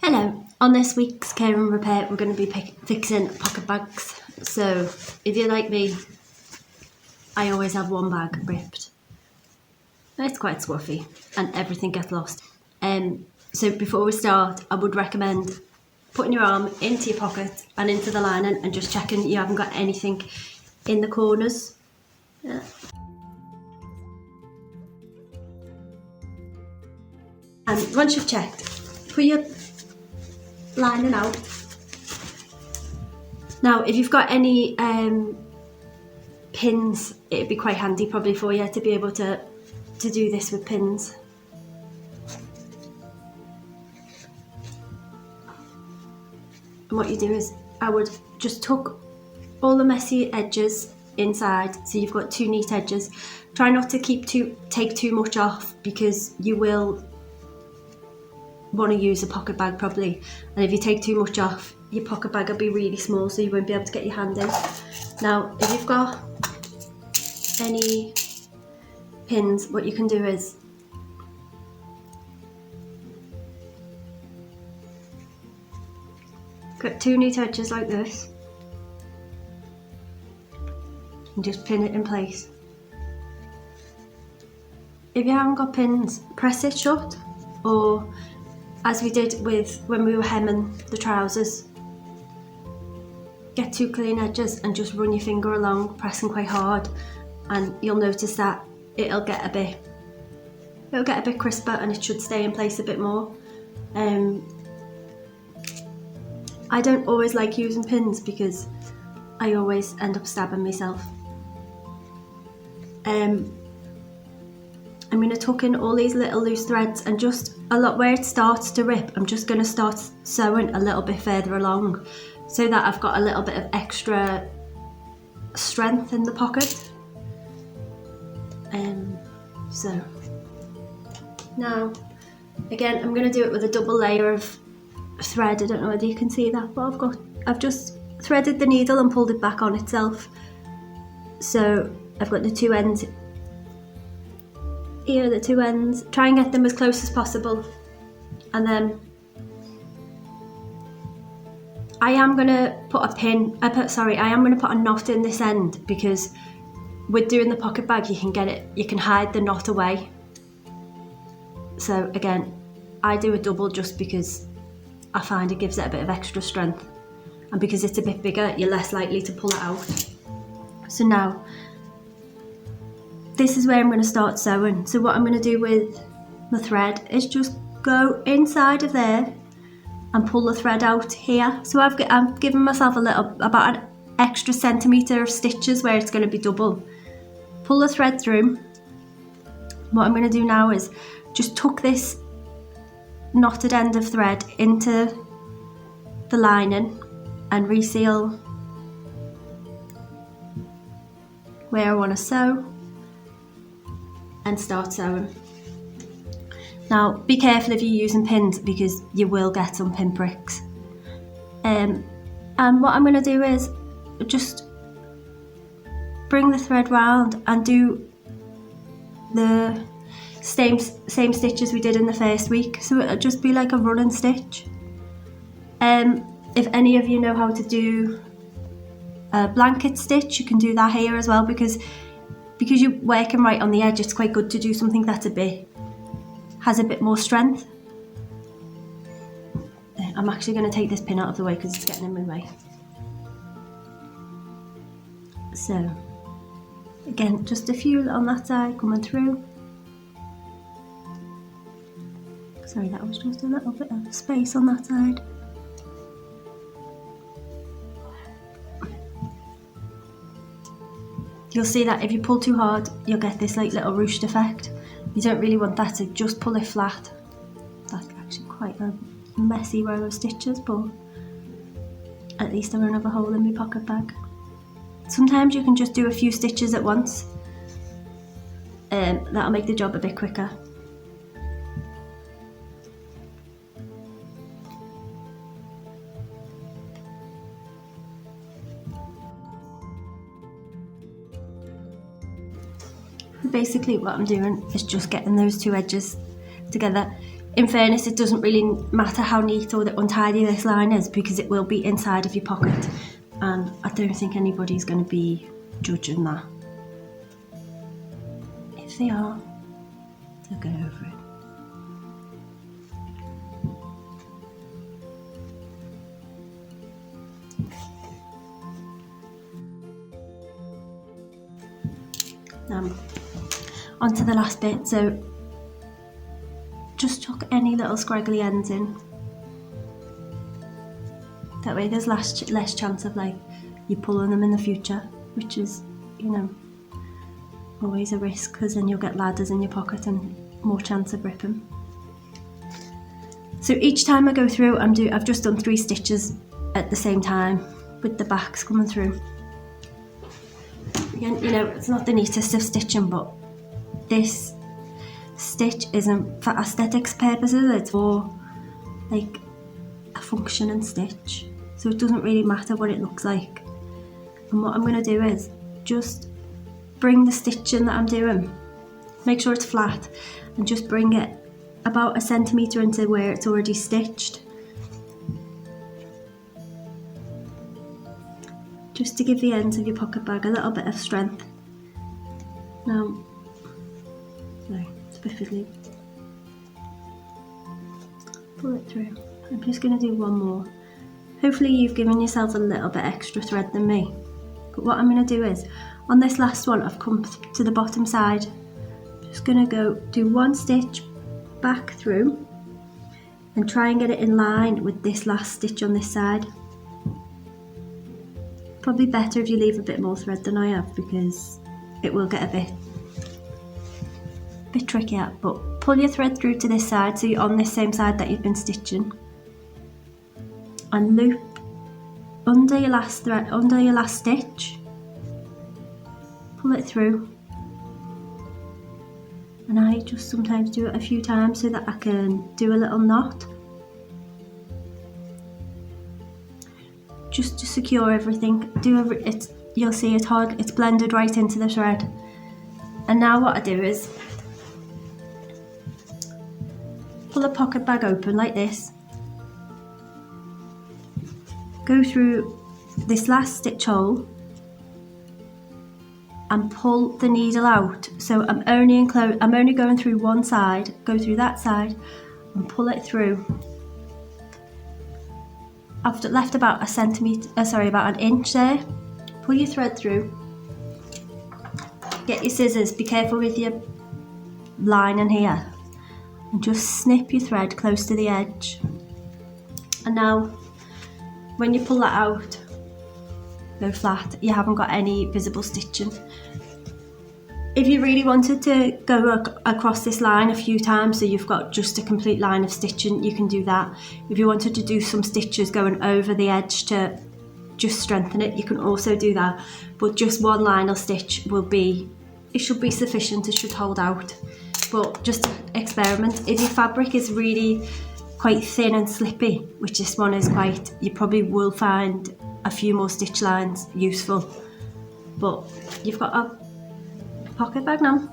Hello, on this week's Care and Repair we're going to be fixing pocket bags. So if you're like me, I always have one bag ripped. It's quite scruffy and everything gets lost. So before we start, I would recommend putting your arm into your pocket and into the lining and just checking you haven't got anything in the corners. Yeah. And once you've checked, put your lining out. Now, if you've got any pins, it'd be quite handy probably for you to be able to do this with pins. And what you do is, I would just tuck all the messy edges inside, so you've got two neat edges. Try not to take too much off, because you will want to use a pocket bag probably, and if you take too much off, your pocket bag will be really small, so you won't be able to get your hand in. Now, if you've got any pins, what you can do is got two neat edges like this and just pin it in place. If you haven't got pins, press it shut, or as we did with when we were hemming the trousers, get two clean edges and just run your finger along, pressing quite hard, and you'll notice that it'll get a bit crisper and it should stay in place a bit more. I don't always like using pins because I always end up stabbing myself. I'm going to tuck in all these little loose threads, and just a lot where it starts to rip, I'm just going to start sewing a little bit further along, so that I've got a little bit of extra strength in the pocket. So now, again, I'm going to do it with a double layer of thread. I don't know whether you can see that, but I've just threaded the needle and pulled it back on itself. So I've got the two ends here, the two ends. Try and get them as close as possible, and then I am going to put a knot in this end, because with doing the pocket bag you can hide the knot away. So again, I do a double just because I find it gives it a bit of extra strength, and because it's a bit bigger, you're less likely to pull it out. So now, this is where I'm going to start sewing. So what I'm going to do with the thread is just go inside of there and pull the thread out here. So I'm giving myself about an extra centimetre of stitches where it's going to be double. Pull the thread through. What I'm going to do now is just tuck this knotted end of thread into the lining and reseal where I want to sew, and start sewing. Now, be careful if you're using pins, because you will get some pin pricks. And what I'm going to do is just bring the thread round and do the same stitches we did in the first week. So it'll just be like a running stitch. If any of you know how to do a blanket stitch, you can do that here as well, because you're working right on the edge, it's quite good to do something that's has a bit more strength. I'm actually going to take this pin out of the way because it's getting in my way. So again, just a few on that side coming through. Sorry, that was just a little bit of space on that side. You'll see that if you pull too hard, you'll get this like little ruched effect. You don't really want that, so just pull it flat. That's actually quite a messy row of stitches, but at least I won't have a hole in my pocket bag. Sometimes you can just do a few stitches at once. That'll make the job a bit quicker. Basically what I'm doing is just getting those two edges together. in fairness, it doesn't really matter how neat or untidy this line is because it will be inside of your pocket, and I don't think anybody's going to be judging that. If they are, they'll get over it. On to the last bit, so just chuck any little scraggly ends in. That way there's less chance of like you pulling them in the future, which is, you know, always a risk, because then you'll get ladders in your pocket and more chance of ripping. So each time I go through, I've just done 3 stitches at the same time with the backs coming through. Again, you know, it's not the neatest of stitching, but this stitch isn't for aesthetics purposes, it's for like a functioning stitch, so it doesn't really matter what it looks like. And what I'm going to do is just bring the stitching that I'm doing, make sure it's flat, and just bring it about 1 centimetre into where it's already stitched, just to give the ends of your pocket bag a little bit of strength. Now, sorry, it's a bit fiddly. Pull it through. I'm just going to do one more. Hopefully you've given yourself a little bit extra thread than me. But what I'm going to do is, on this last one, I've come to the bottom side. Just going to go do 1 stitch back through and try and get it in line with this last stitch on this side. Probably better if you leave a bit more thread than I have, because it will get a bit trickier. But pull your thread through to this side, so you're on this same side that you've been stitching, and loop under your last thread, under your last stitch. Pull it through, and I just sometimes do it a few times so that I can do a little knot, just to secure everything. You'll see it's blended right into the thread. And now what I do is pull a pocket bag open like this, go through this last stitch hole and pull the needle out. So I'm only going through one side, go through that side and pull it through. I've left about about an inch there. Pull your thread through. Get your scissors, be careful with your line in here, and just snip your thread close to the edge. And now when you pull that out, go flat, you haven't got any visible stitching. If you really wanted to go across this line a few times so you've got just a complete line of stitching, you can do that. If you wanted to do some stitches going over the edge to just strengthen it, you can also do that, but just one line of stitch should be sufficient, it should hold out. But just experiment. If your fabric is really quite thin and slippy, which this one is quite, you probably will find a few more stitch lines useful. But you've got a pocket bag now.